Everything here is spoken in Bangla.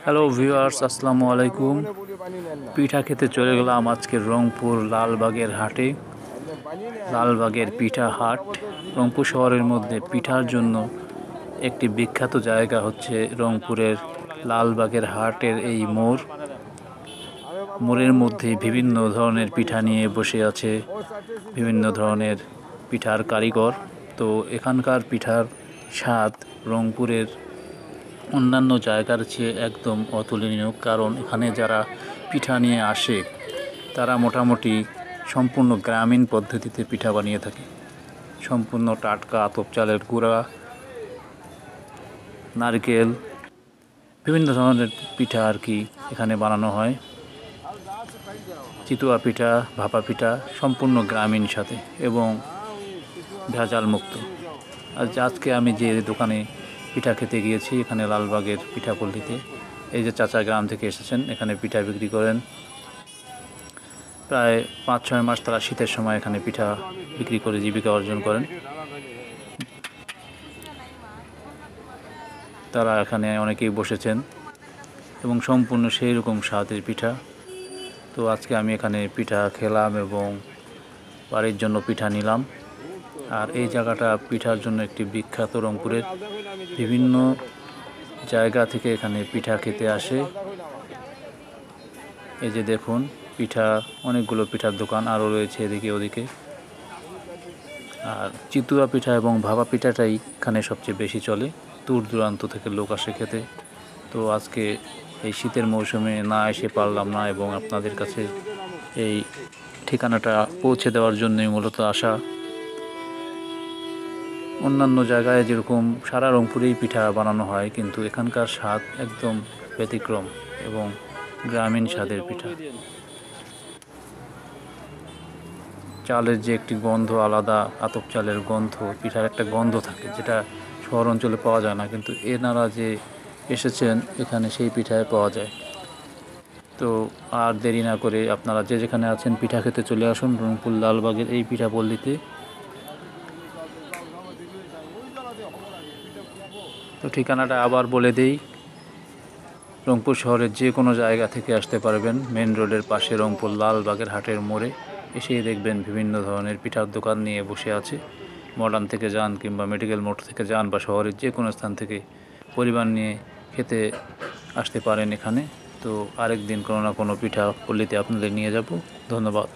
হ্যালো ভিউয়ার্স, আসসালামু আলাইকুম। পিঠা খেতে চলে গেলাম আজকের রংপুর লালবাগের হাটে। লালবাগের পিঠা হাট রংপুর শহরের মধ্যে পিঠার জন্য একটি বিখ্যাত জায়গা হচ্ছে রংপুরের লালবাগের হাটের এই মোড়। মোড়ের মধ্যে বিভিন্ন ধরনের পিঠা নিয়ে বসে আছে বিভিন্ন ধরনের পিঠার কারিগর। তো এখানকার পিঠার স্বাদ রংপুরের অন্যান্য জায়গার চেয়ে একদম অতুলনীয়, কারণ এখানে যারা পিঠা নিয়ে আসে তারা মোটামুটি সম্পূর্ণ গ্রামীণ পদ্ধতিতে পিঠা বানিয়ে থাকে। সম্পূর্ণ টাটকা আতপ চালের গুঁড়া, নারকেল, বিভিন্ন ধরনের পিঠা আর কি এখানে বানানো হয়। চিতুয়া পিঠা, ভাপা পিঠা সম্পূর্ণ গ্রামীণ সাথে এবং ভেজাল মুক্ত। আর আজকে আমি যে দোকানে পিঠা খেতে গিয়েছি এখানে লালবাগের পিঠাপল্লিতে, এই যে চাচা গ্রাম থেকে এসেছেন, এখানে পিঠা বিক্রি করেন। প্রায় 5-6 মাস তারা শীতের সময় এখানে পিঠা বিক্রি করে জীবিকা অর্জন করেন। তারা এখানে অনেকেই বসেছেন এবং সম্পূর্ণ সেই রকম স্বাদের পিঠা। তো আজকে আমি এখানে পিঠা খেলাম এবং বাড়ির জন্য পিঠা নিলাম। আর এই জায়গাটা পিঠার জন্য একটি বিখ্যাত। রংপুরের বিভিন্ন জায়গা থেকে এখানে পিঠা খেতে আসে। এই যে দেখুন পিঠা, অনেকগুলো পিঠার দোকান আরও রয়েছে এদিকে ওদিকে। আর চিতুয়া পিঠা এবং ভাপা পিঠাটাই এখানে সবচেয়ে বেশি চলে, দূর দূরান্ত থেকে লোক আসে খেতে। তো আজকে এই শীতের মৌসুমে না এসে পারলাম না এবং আপনাদের কাছে এই ঠিকানাটা পৌঁছে দেওয়ার জন্যই মূলত আসা। অন্যান্য জায়গায় যেরকম সারা রংপুরেই পিঠা বানানো হয়, কিন্তু এখানকার স্বাদ একদম ব্যতিক্রম এবং গ্রামীণ স্বাদের পিঠা। চালের যে একটি গন্ধ আলাদা, আতপ চালের গন্ধ, পিঠার একটা গন্ধ থাকে যেটা শহর অঞ্চলে পাওয়া যায় না, কিন্তু এনারা যে এসেছেন এখানে সেই পিঠায় পাওয়া যায়। তো আর দেরি না করে আপনারা যে যেখানে আছেন পিঠা খেতে চলে আসুন রংপুর লালবাগের এই পিঠাপল্লিতে। তো ঠিকানাটা আবার বলে দেই, রংপুর শহরের যে কোনো জায়গা থেকে আসতে পারবেন। মেন রোডের পাশে রংপুর লালবাগের হাটের মোড়ে এসেই দেখবেন বিভিন্ন ধরনের পিঠার দোকান নিয়ে বসে আছে। মডার্ন থেকে যান কিংবা মেডিকেল মোড় থেকে যান বা শহরের যে কোনো স্থান থেকে পরিবার নিয়ে খেতে আসতে পারেন এখানে। তো আরেক দিন কোনো না কোনো পিঠা পল্লিতে আপনাদের নিয়ে যাব। ধন্যবাদ।